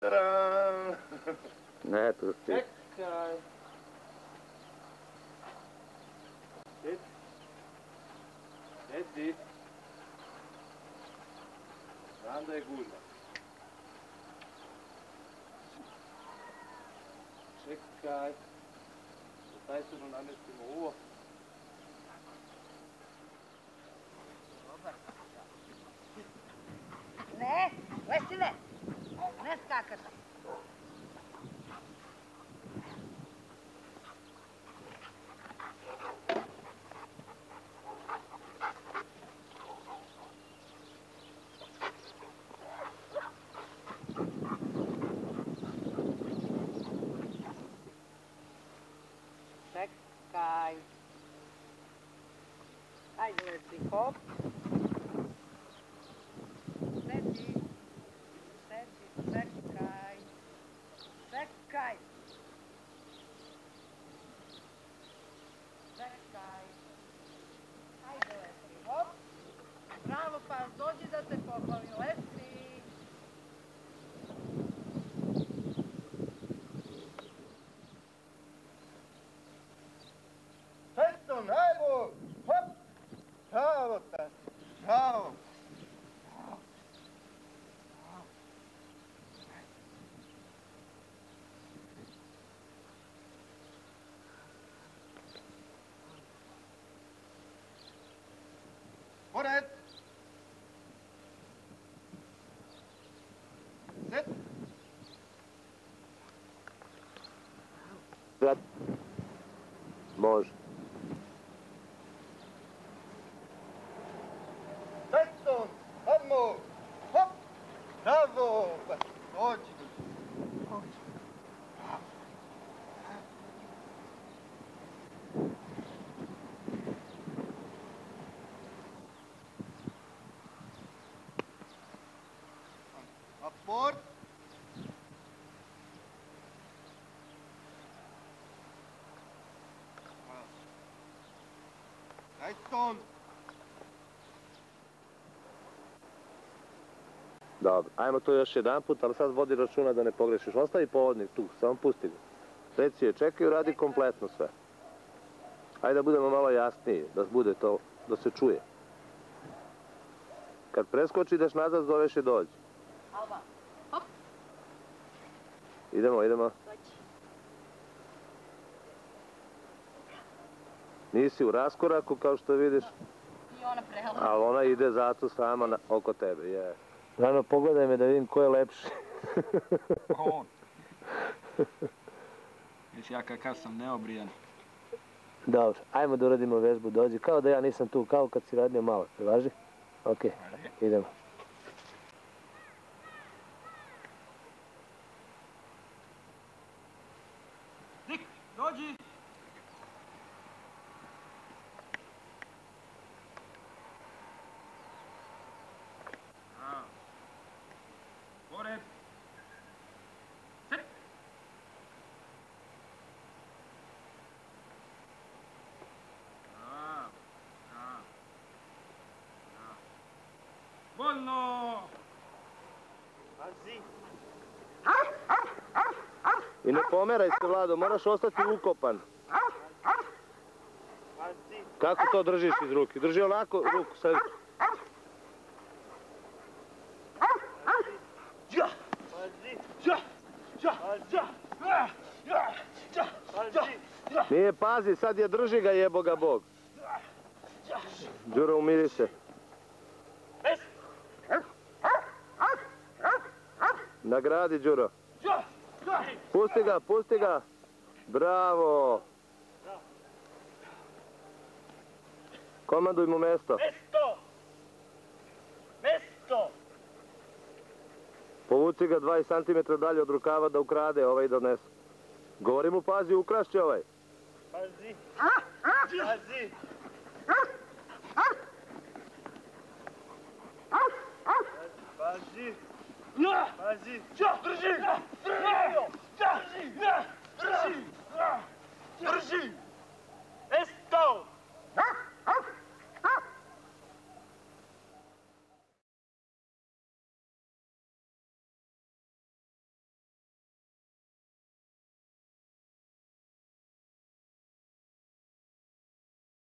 Tadam! Ne, tu si. Čekaj. Sjedi. Znam da je gužva. Čekaj. Taj se namestimo uvo. Ne, Vesile, ne skakati. Čekaj. Ajde, Vesli, hop. Sedi, čekaj. Čekaj. Čekaj. Ajde, Vesli, hop. Bravo, pa dođi da te pohvalim, Vesli. Petton, hajmo! Hop! Bravo, tati, bravo! Pored! Sit! Može. Petton, hajmo! Hop! Bravo! Dođi, dođi. Aport! Petton! Dobro, ajmo to još jedan put, ali sad vodi računa da ne pogrešiš. Ostavi povodnik tu, samo pusti ga. Reci je, čekaj, radi kompletno sve. Ajde da budemo malo jasniji, da bude to, da se čuje. Kad preskoči, ideš nazad, zoveš je dođi. Alba, hop. Idemo, idemo. Nisi u raskoraku, kao što vidiš, I ona prela. ali ona ide zato sama oko tebe, je. Rano, pogledaj me da vidim ko je lepši. On. Već ja kakav sam neobrijan. Dobro, ajmo da uradimo vežbu, dođi. Kao da ja nisam tu, kao kad si radio malo. Važi? Ok, idemo. Dik, dođi! Pored! Sedi! Voljno! Pazi! I ne pomeraj se, Vlado, moraš ostati ukopan. Pazi! Kako to držiš iz ruke? Drži onako ruku, sad. Nije, pazi, sad je drži ga, jebo ga Bog. Đuro, umiri se. Nagradi, Đuro. Pusti ga, pusti ga. Bravo. Komanduj mu mesto. Mesto! Mesto! Povuci ga 20 cm dalje od rukava da ukrade, ovaj donese. Govori mu, pazi, ukrašće ovaj. Pazi! Pazi! Pazi! Pazi! Drži! Drži! Drži! Drži!